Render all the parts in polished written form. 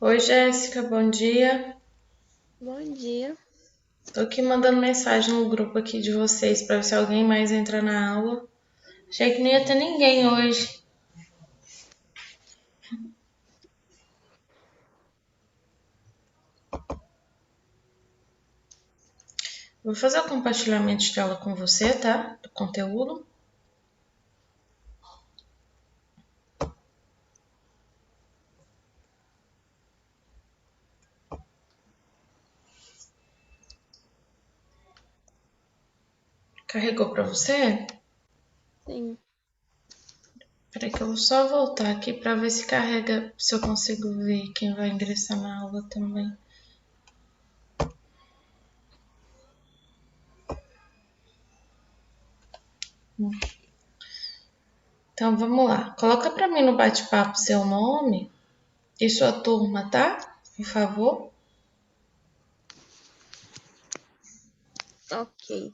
Oi, Jéssica, bom dia. Bom dia. Tô aqui mandando mensagem no grupo aqui de vocês para ver se alguém mais entra na aula. Achei que não ia ter ninguém hoje. Vou fazer o compartilhamento de tela com você, tá? Do conteúdo. Carregou para você? Sim. Peraí que eu vou só voltar aqui para ver se carrega, se eu consigo ver quem vai ingressar na aula também. Então vamos lá. Coloca para mim no bate-papo seu nome e sua turma, tá? Por favor. Ok.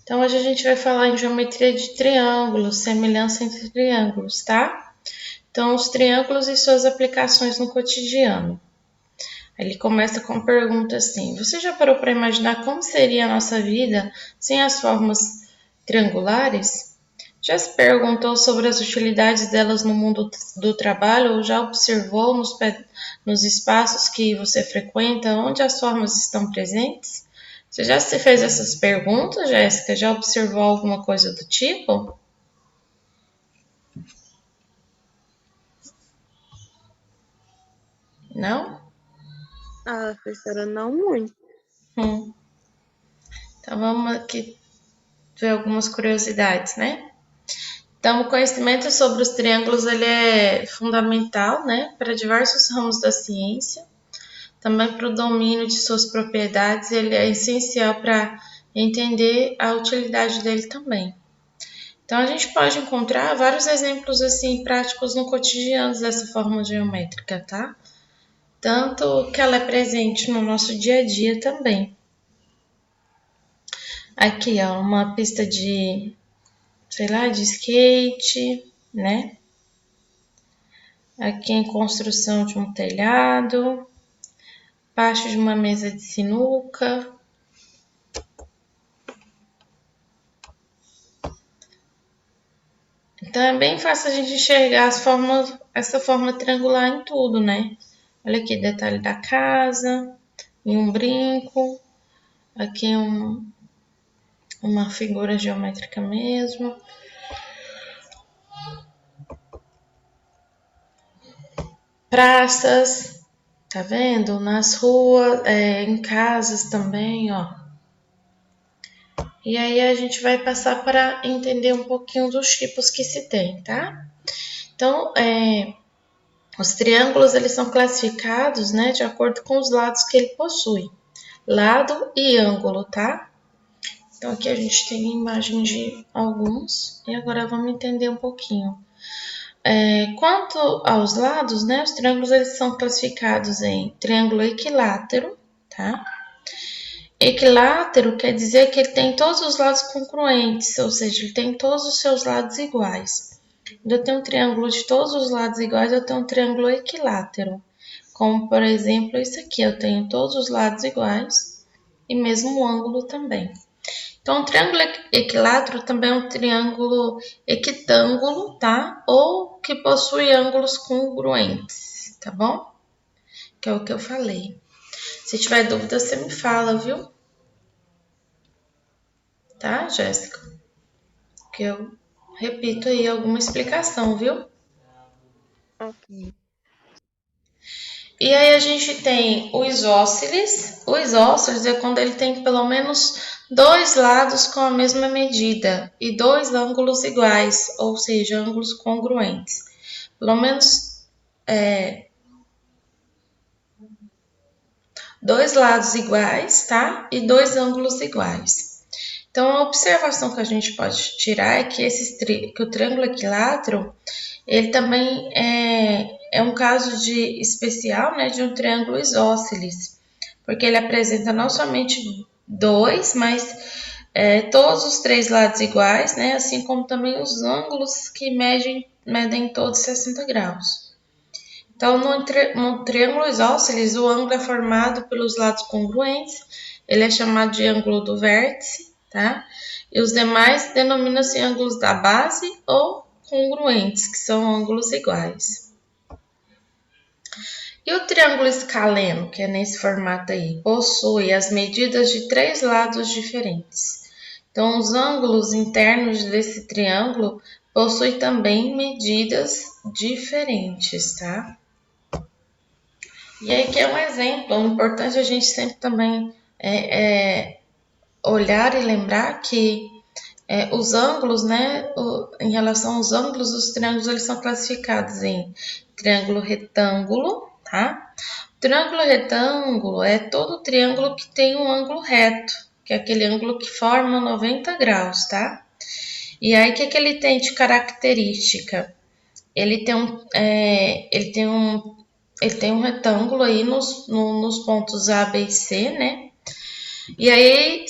Então hoje a gente vai falar em geometria de triângulos, semelhança entre triângulos, tá? Então os triângulos e suas aplicações no cotidiano. Ele começa com uma pergunta assim: você já parou para imaginar como seria a nossa vida sem as formas triangulares? Já se perguntou sobre as utilidades delas no mundo do trabalho ou já observou nos espaços que você frequenta onde as formas estão presentes? Você já se fez essas perguntas, Jéssica? Já observou alguma coisa do tipo? Não? Ah, professora, não muito. Então vamos aqui ver algumas curiosidades, né? Então, o conhecimento sobre os triângulos ele é fundamental, né, para diversos ramos da ciência. Também para o domínio de suas propriedades, ele é essencial para entender a utilidade dele também. Então, a gente pode encontrar vários exemplos assim práticos no cotidiano dessa forma geométrica, tá? Tanto que ela é presente no nosso dia a dia também. Aqui, ó, uma pista de, sei lá, de skate, né? Aqui em construção de um telhado, parte de uma mesa de sinuca. Então é bem fácil a gente enxergar essa forma triangular em tudo, né? Olha aqui, detalhe da casa, em um brinco, aqui uma figura geométrica mesmo. Praças, tá vendo? Nas ruas, em casas também, ó. E aí a gente vai passar para entender um pouquinho dos tipos que se tem, tá? Então, os triângulos eles são classificados, né, de acordo com os lados que ele possui. Lado e ângulo, tá? Então aqui a gente tem a imagem de alguns e agora vamos entender um pouquinho. Quanto aos lados, né, os triângulos eles são classificados em triângulo equilátero, tá? Equilátero quer dizer que ele tem todos os lados congruentes, ou seja, ele tem todos os seus lados iguais. Quando eu tenho um triângulo de todos os lados iguais, eu tenho um triângulo equilátero. Como, por exemplo, isso aqui, eu tenho todos os lados iguais e mesmo o ângulo também. Então, um triângulo equilátero também é um triângulo equitângulo, tá? Ou que possui ângulos congruentes, tá bom? Que é o que eu falei. Se tiver dúvida, você me fala, viu? Tá, Jéssica? Que eu repito aí alguma explicação, viu? Ok. E aí a gente tem o isósceles. O isósceles é quando ele tem pelo menos dois lados com a mesma medida e dois ângulos iguais, ou seja, ângulos congruentes. Pelo menos dois lados iguais, tá? E dois ângulos iguais. Então, a observação que a gente pode tirar é que, que o triângulo equilátero, ele também é um caso especial, né, de um triângulo isósceles, porque ele apresenta não somente dois, mas todos os três lados iguais, né, assim como também os ângulos que medem todos 60 graus. Então, no triângulo isósceles, o ângulo é formado pelos lados congruentes, ele é chamado de ângulo do vértice, tá? E os demais denominam-se ângulos da base ou congruentes, que são ângulos iguais. E o triângulo escaleno, que é nesse formato aí, possui as medidas de três lados diferentes. Então, os ângulos internos desse triângulo possuem também medidas diferentes, tá? E aí que é um exemplo, é importante a gente sempre também olhar e lembrar que os ângulos, né, em relação aos ângulos, os triângulos eles são classificados em triângulo retângulo, tá? O triângulo retângulo é todo triângulo que tem um ângulo reto, que é aquele ângulo que forma 90 graus, tá? E aí, o que ele tem de característica? Ele tem um retângulo aí nos pontos A, B e C, né? E aí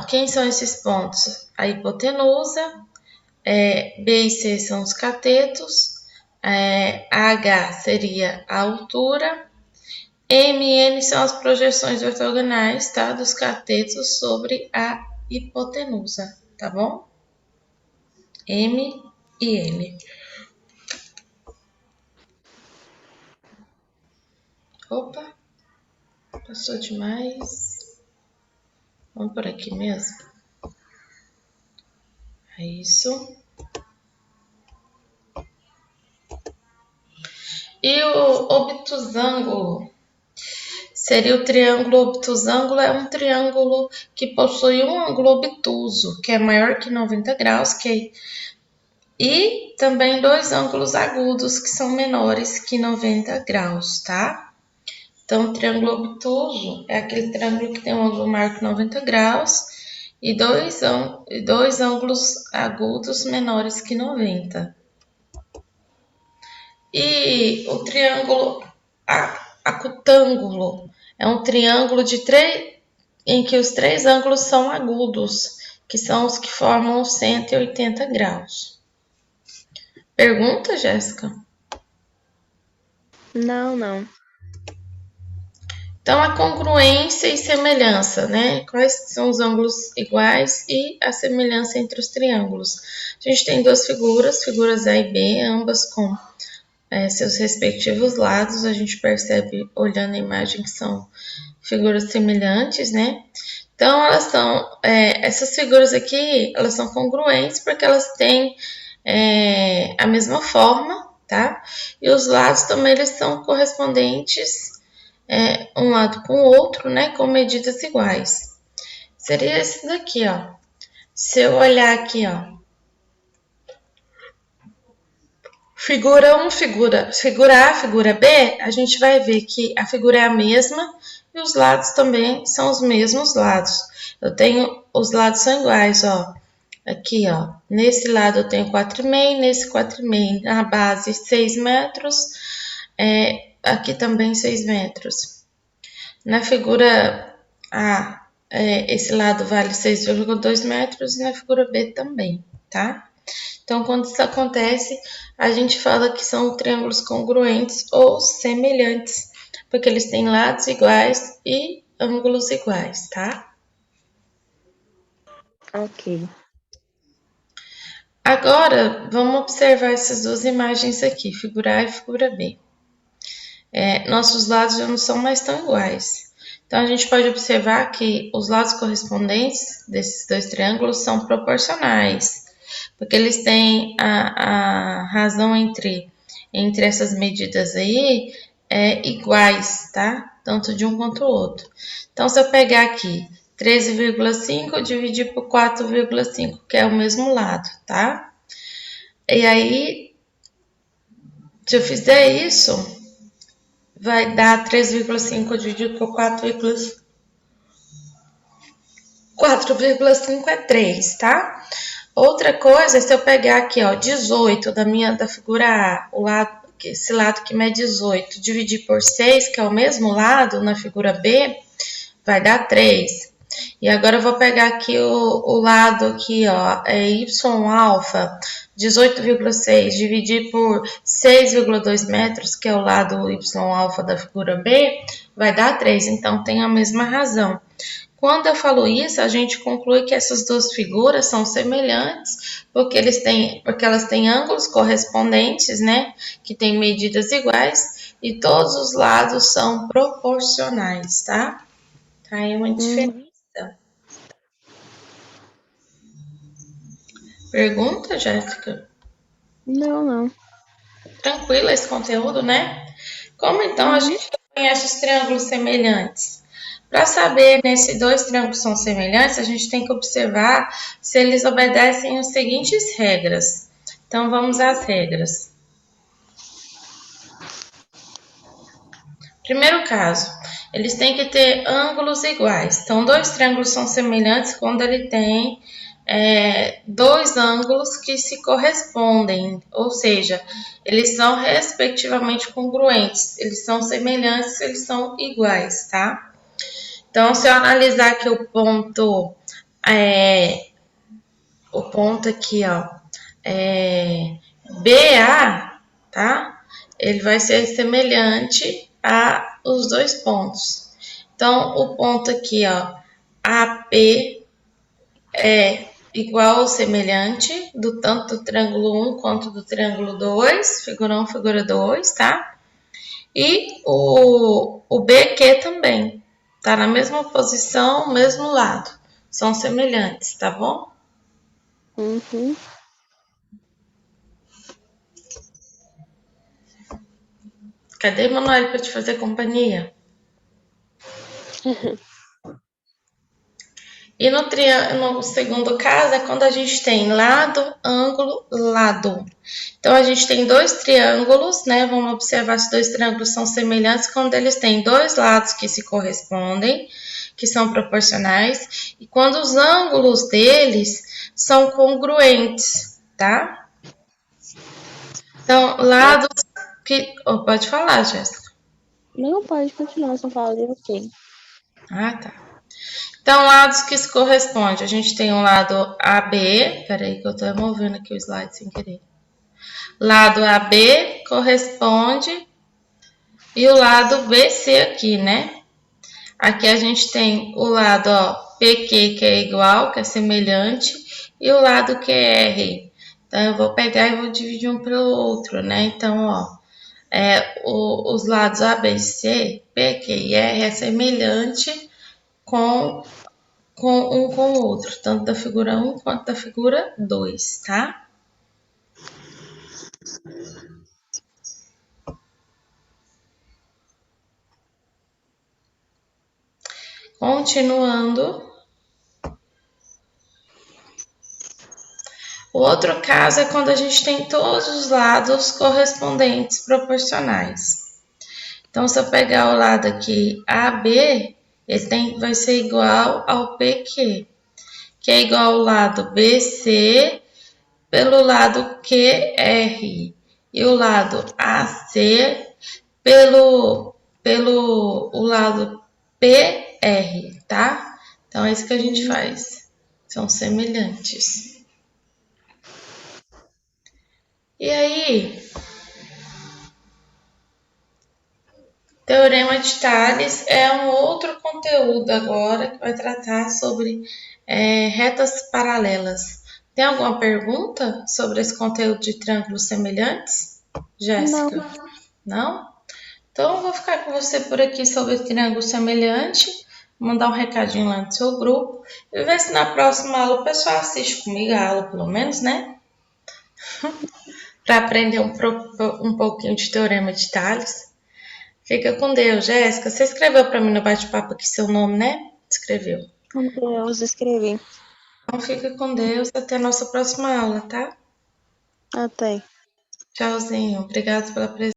quem são esses pontos? A hipotenusa, B e C são os catetos, H seria a altura, M e N são as projeções ortogonais, tá? Dos catetos sobre a hipotenusa, tá bom? M e L. Opa, passou demais. Vamos por aqui mesmo. É isso. E o obtusângulo seria o triângulo obtusângulo, é um triângulo que possui um ângulo obtuso, que é maior que 90 graus, e também dois ângulos agudos, que são menores que 90 graus, tá? Então, o triângulo obtuso é aquele triângulo que tem um ângulo maior que 90 graus e dois ângulos agudos menores que 90. E o triângulo acutângulo é um triângulo em que os três ângulos são agudos, que são os que formam 180 graus. Pergunta, Jéssica? Não. Então, a congruência e semelhança, né? Quais são os ângulos iguais e a semelhança entre os triângulos? A gente tem duas figuras A e B, ambas com seus respectivos lados. A gente percebe, olhando a imagem, que são figuras semelhantes, né? Então, essas figuras aqui, elas são congruentes porque elas têm a mesma forma, tá? E os lados também, eles são correspondentes um lado com o outro, né, com medidas iguais. Seria esse daqui, ó. Se eu olhar aqui, ó, figura 1, figura A, figura B, a gente vai ver que a figura é a mesma e os lados também são os mesmos lados. Os lados são iguais, ó. Aqui, ó, nesse lado eu tenho 4,5, nesse 4,5, na base 6 metros, aqui também 6 metros. Na figura A, esse lado vale 6,2 metros e na figura B também, tá? Então, quando isso acontece, a gente fala que são triângulos congruentes ou semelhantes, porque eles têm lados iguais e ângulos iguais, tá? Ok. Agora, vamos observar essas duas imagens aqui, figura A e figura B. Nossos lados já não são mais tão iguais. Então, a gente pode observar que os lados correspondentes desses dois triângulos são proporcionais, porque eles têm a razão entre essas medidas aí iguais, tá? Tanto de um quanto o outro. Então, se eu pegar aqui 13,5 dividir por 4,5, que é o mesmo lado, tá? E aí, se eu fizer isso, vai dar 3,5 dividido por 4,5 é 3, tá? Outra coisa, se eu pegar aqui, ó, 18 da figura A, esse lado que mede 18, dividir por 6, que é o mesmo lado na figura B, vai dar 3. E agora eu vou pegar aqui o lado aqui, ó, y alfa, 18,6, dividir por 6,2 metros, que é o lado y alfa da figura B, vai dar 3. Então, tem a mesma razão. Quando eu falo isso, a gente conclui que essas duas figuras são semelhantes, porque elas têm ângulos correspondentes, né? Que têm medidas iguais, e todos os lados são proporcionais, tá? Tá aí uma diferença. Pergunta, Jéssica? Não. Tranquilo esse conteúdo, né? Como então a gente conhece os triângulos semelhantes? Para saber, né, se dois triângulos são semelhantes, a gente tem que observar se eles obedecem as seguintes regras. Então, vamos às regras. Primeiro caso, eles têm que ter ângulos iguais. Então, dois triângulos são semelhantes quando ele tem dois ângulos que se correspondem, ou seja, eles são respectivamente congruentes, eles são semelhantes, eles são iguais, tá? Então, se eu analisar aqui o ponto aqui, ó, BA, tá? Ele vai ser semelhante a os dois pontos. Então, o ponto aqui, ó, AP é igual ou semelhante do tanto do triângulo 1 quanto do triângulo 2, figura 1, figura 2, tá? E o BQ também, tá na mesma posição, mesmo lado, são semelhantes, tá bom? Uhum. Cadê Manoel para te fazer companhia? E no segundo caso é quando a gente tem lado, ângulo, lado. Então a gente tem dois triângulos, né? Vamos observar se dois triângulos são semelhantes quando eles têm dois lados que se correspondem, que são proporcionais, e quando os ângulos deles são congruentes, tá? Então, lados que. Oh, pode falar, Jéssica. Não, pode continuar, só fala de você. Ah, tá. Então, lados que se correspondem. A gente tem o lado AB. Peraí, que eu tô movendo aqui o slide sem querer. Lado AB corresponde. E o lado BC aqui, né? Aqui a gente tem o lado ó, PQ, que é igual, que é semelhante. E o lado QR. Então, eu vou pegar e vou dividir um pelo outro, né? Então, ó. Os lados ABC, PQ e R é semelhante com um com o outro, tanto da figura 1 quanto da figura 2, tá? Continuando. O outro caso é quando a gente tem todos os lados correspondentes proporcionais. Então, se eu pegar o lado aqui AB, vai ser igual ao PQ, que é igual ao lado BC pelo lado QR e o lado AC pelo o lado PR, tá? Então é isso que a gente faz. São semelhantes. E aí, Teorema de Tales é um outro conteúdo agora que vai tratar sobre retas paralelas. Tem alguma pergunta sobre esse conteúdo de triângulos semelhantes, Jéssica? Não? Então, eu vou ficar com você por aqui sobre triângulo semelhante, mandar um recadinho lá no seu grupo e ver se na próxima aula o pessoal assiste comigo a aula, pelo menos, né? Para aprender um pouquinho de Teorema de Tales. Fica com Deus, Jéssica. Você escreveu para mim no bate-papo aqui seu nome, né? Escreveu. Com Deus, escrevi. Então, fica com Deus. Até a nossa próxima aula, tá? Até. Tchauzinho. Obrigada pela presença.